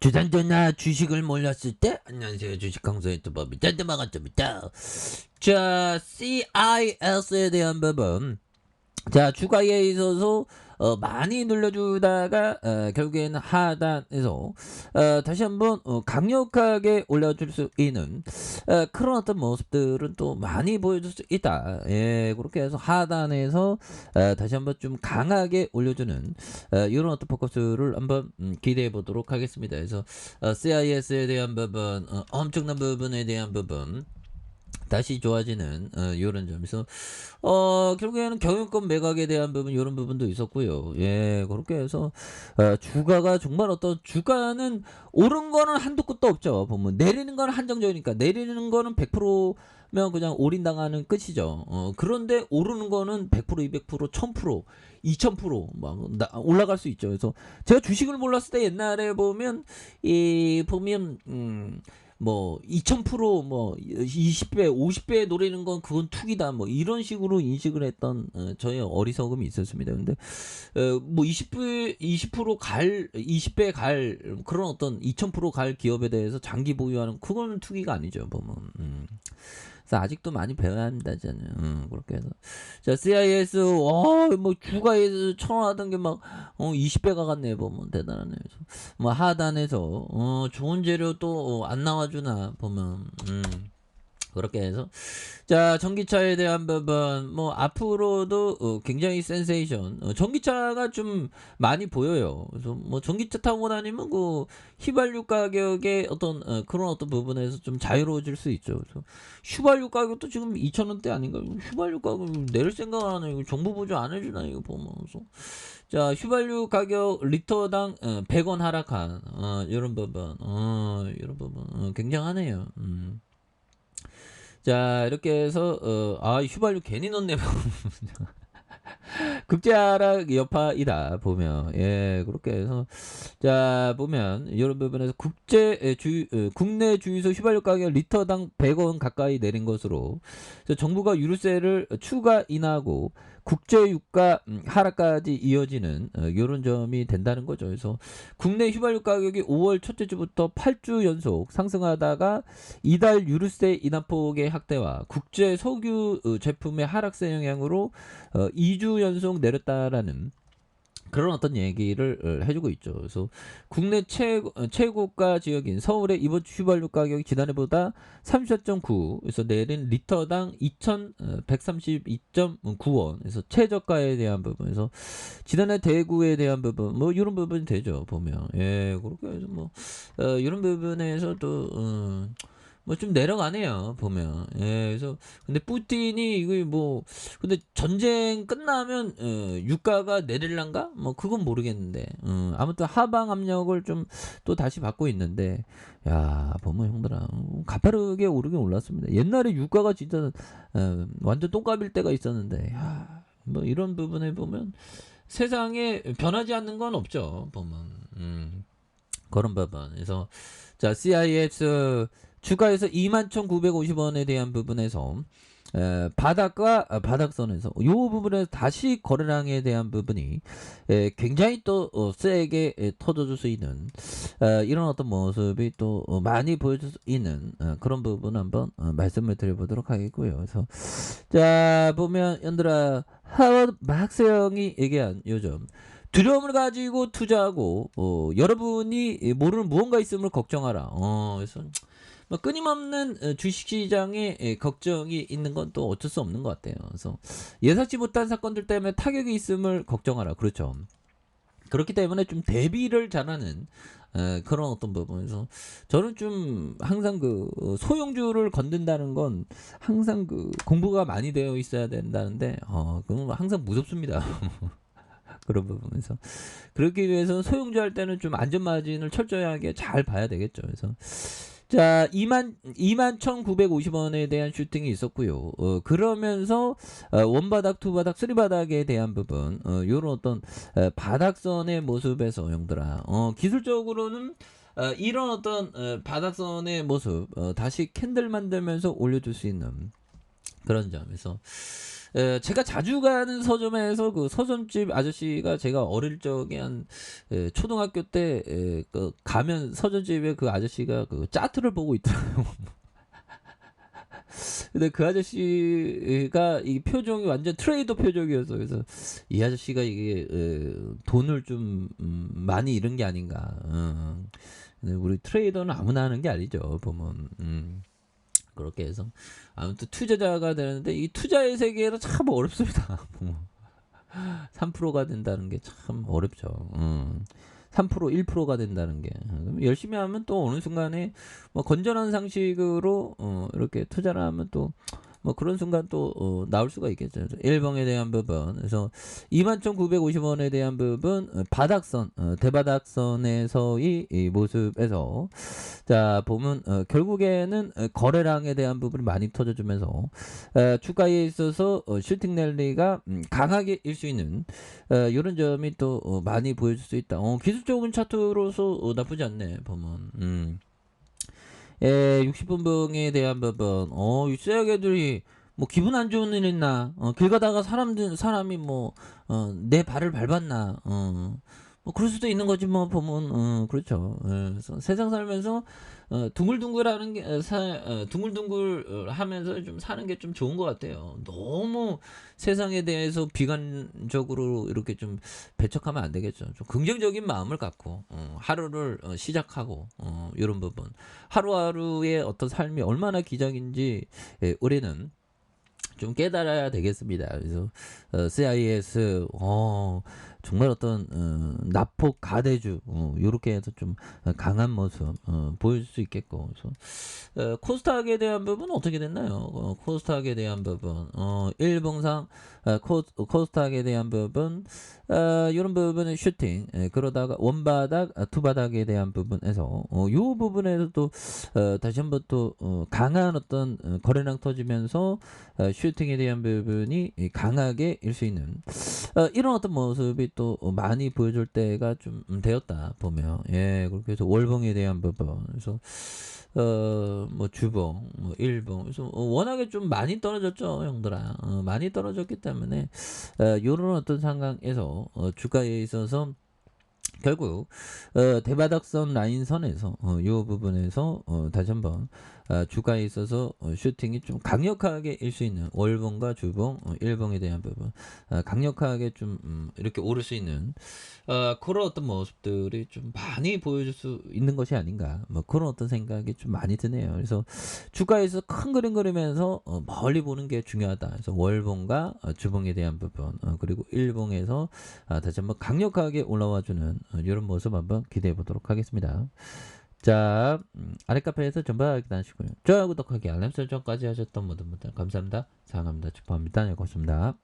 주단전나 주식을 몰랐을 때 안녕하세요 주식 강사 유튜버 짠짠마가입니다. 자 CIS에 대한 부분 자 주가에 있어서 많이 눌려주다가 결국에는 하단에서 다시 한번 강력하게 올려줄 수 있는 그런 어떤 모습들은 또 많이 보여줄 수 있다. 예, 그렇게 해서 하단에서 다시 한번 좀 강하게 올려주는 이런 어떤 포커스를 한번 기대해 보도록 하겠습니다. 그래서 CIS에 대한 부분, 엄청난 부분에 대한 부분. 다시 좋아지는 이런 점에서 결국에는 경영권 매각에 대한 부분 이런 부분도 있었고요. 예, 그렇게 해서 주가가 정말 어떤 주가는 오른 거는 한도 끝도 없죠. 보면 내리는 거는 한정적이니까 내리는 거는 100%면 그냥 올인당하는 끝이죠. 그런데 오르는 거는 100%, 200%, 1000%, 2000%막 올라갈 수 있죠. 그래서 제가 주식을 몰랐을 때 옛날에 보면 이 보면 뭐 2000%뭐 20배 50배 노리는 건 그건 투기다 뭐 이런 식으로 인식을 했던 저의 어리석음이 있었습니다. 근데 뭐 20배 갈 그런 어떤 2000%갈 기업에 대해서 장기 보유하는 그거는 투기가 아니죠. 보면 그래서 아직도 많이 배워야 합니다. 저는 그렇게 해서 자 CIS 뭐 주가에서 1000원 하던 게 막 20배가 갔네. 보면 대단하네요. 뭐 하단에서 좋은 재료 또 안 나와주나 보면 그렇게 해서 자 전기차에 대한 부분 뭐 앞으로도 굉장히 센세이션 전기차가 좀 많이 보여요. 그래서 뭐 전기차 타고 다니면 그 휘발유 가격의 어떤 그런 어떤 부분에서 좀 자유로워질 수 있죠. 그래서 휘발유 가격도 지금 2,000원대 아닌가? 휘발유 가격 내릴 생각 안 하네. 이거 정부 보조 안 해주나 이거 보면. 그래서 자 휘발유 가격 리터당 100원 하락한 이런 부분 이런 부분 굉장하네요. 자 이렇게 해서 휘발유 괜히 넣네. 극자락 여파이다 보면 예 그렇게 해서 자 보면 이런 부분에서 국내 주유소 휘발유 가격 리터당 100원 가까이 내린 것으로 정부가 유류세를 추가 인하하고 국제 유가 하락까지 이어지는 이런 점이 된다는 거죠. 그래서 국내 휘발유 가격이 5월 첫째 주부터 8주 연속 상승하다가 이달 유류세 인하폭의 확대와 국제 석유 제품의 하락세 영향으로 2주 연속 내렸다라는 그런 어떤 얘기를 해주고 있죠. 그래서 국내 최고가 지역인 서울의 이번 주 휘발유 가격이 지난해보다 34.9, 그래서 내린 리터당 2,132.9원, 그래서 최저가에 대한 부분에서 지난해 대구에 대한 부분, 뭐 이런 부분이 되죠. 보면 예, 그렇게 해서 뭐 이런 부분에서도 뭐 좀 내려가네요 보면. 예, 그래서 근데 푸틴이 이거 뭐 근데 전쟁 끝나면 유가가 내릴란가 뭐 그건 모르겠는데 아무튼 하방 압력을 좀 또 다시 받고 있는데 야 보면 형들아 가파르게 오르긴 올랐습니다. 옛날에 유가가 진짜 완전 똥값일 때가 있었는데 야, 뭐 이런 부분에 보면 세상에 변하지 않는 건 없죠 보면 그런 부분. 그래서 자 CIS 주가에서 21,950원에 대한 부분에서 바닥과 바닥선에서 이 부분에서 다시 거래량에 대한 부분이 굉장히 또 세게 터져줄 수 있는 이런 어떤 모습이 또 많이 보여줄 수 있는 그런 부분 한번 말씀을 드려보도록 하겠고요. 그래서 자 보면 연들아 하워드 박세영이 얘기한 요즘 두려움을 가지고 투자하고 여러분이 모르는 무언가 있음을 걱정하라. 그래서 뭐 끊임없는 주식시장에 걱정이 있는 건 또 어쩔 수 없는 것 같아요. 그래서 예상치 못한 사건들 때문에 타격이 있음을 걱정하라. 그렇죠. 그렇기 때문에 좀 대비를 잘하는 그런 어떤 부분에서 저는 좀 항상 그 소형주를 건든다는 건 항상 그 공부가 많이 되어 있어야 된다는데 그건 항상 무섭습니다. 그런 부분에서 그렇기 위해서는 소형주 할 때는 좀 안전 마진을 철저하게 잘 봐야 되겠죠. 그래서 자 21,950원에 대한 슈팅이 있었고요. 그러면서 원바닥, 투바닥, 쓰리바닥에 대한 부분 요런 어떤 바닥선의 모습에서 형들아 기술적으로는 이런 어떤 바닥선의 모습 다시 캔들 만들면서 올려줄 수 있는 그런 점에서 제가 자주 가는 서점에서 그 서점집 아저씨가 제가 어릴 적에 한 초등학교 때 가면 서점집에 그 아저씨가 그 차트를 보고 있더라고요. 근데 그 아저씨가 이 표정이 완전 트레이더 표정이었어. 그래서 이 아저씨가 이게 돈을 좀 많이 잃은 게 아닌가. 근데 우리 트레이더는 아무나 하는 게 아니죠. 보면. 그렇게 해서 아무튼 투자자가 되는데 이 투자의 세계는 참 어렵습니다. 3%가 된다는 게 참 어렵죠. 3% 1%가 된다는 게 열심히 하면 또 어느 순간에 뭐 건전한 상식으로 이렇게 투자를 하면 또 뭐 그런 순간 또 나올 수가 있겠죠. 일봉에 대한 부분 그래서 21,950원에 대한 부분 바닥선 대바닥선에서의 이 모습에서 자 보면 결국에는 거래량에 대한 부분이 많이 터져주면서 주가에 있어서 슈팅 랠리가 강하게 일 수 있는 이런 점이 또 많이 보여줄 수 있다. 기술적인 차트로서 나쁘지 않네 보면. 60분 봉에 대한 부분 쇠약애들이 뭐 기분 안 좋은 일 있나 길 가다가 사람이 뭐 내 발을 밟았나 뭐 그럴 수도 있는 거지 뭐 보면 그렇죠. 그래서 세상 살면서 둥글둥글하는 게 둥글둥글 하면서 좀 사는 게 좀 좋은 것 같아요. 너무 세상에 대해서 비관적으로 이렇게 좀 배척하면 안 되겠죠. 좀 긍정적인 마음을 갖고 하루를 시작하고 이런 부분 하루하루의 어떤 삶이 얼마나 기적인지 우리는 좀 깨달아야 되겠습니다. 그래서 CIS 정말 어떤 나폭 가대주 요렇게 해서 좀 강한 모습 보여줄 수 있겠고 그래서 코스닥에 대한 부분은 어떻게 됐나요? 코스닥에 대한 부분 일봉상 코스닥에 대한 부분 이런 부분은 슈팅 그러다가 원바닥 투바닥에 대한 부분에서 요 부분에서도 다시 한번 또 강한 어떤 거래량 터지면서 슈팅에 대한 부분이 강하게 일 수 있는 이런 어떤 모습이 또 많이 보여줄 때가 좀 되었다 보면 그렇게 해서 월봉에 대한 부분 그래서 뭐 주봉 뭐 일봉 그래서 워낙에 좀 많이 떨어졌죠 형들아 많이 떨어졌기 때문에 요런 어떤 상황에서 주가에 있어서 결국 대바닥선 라인선에서 요 부분에서 다시 한번 주가에 있어서 슈팅이 좀 강력하게 일 수 있는 월봉과 주봉 일봉에 대한 부분 강력하게 좀 이렇게 오를 수 있는 그런 어떤 모습들이 좀 많이 보여줄 수 있는 것이 아닌가 뭐 그런 어떤 생각이 좀 많이 드네요. 그래서 주가에서 큰 그림 그리면서 멀리 보는 게 중요하다. 그래서 월봉과 주봉에 대한 부분 그리고 일봉에서 다시 한번 강력하게 올라와주는 이런 모습 한번 기대해 보도록 하겠습니다. 자, 아래 카페에서 전부 다 기다리시고요. 좋아요, 구독하기, 알람 설정까지 하셨던 모든 분들 감사합니다. 사랑합니다. 축복합니다. 네, 고맙습니다.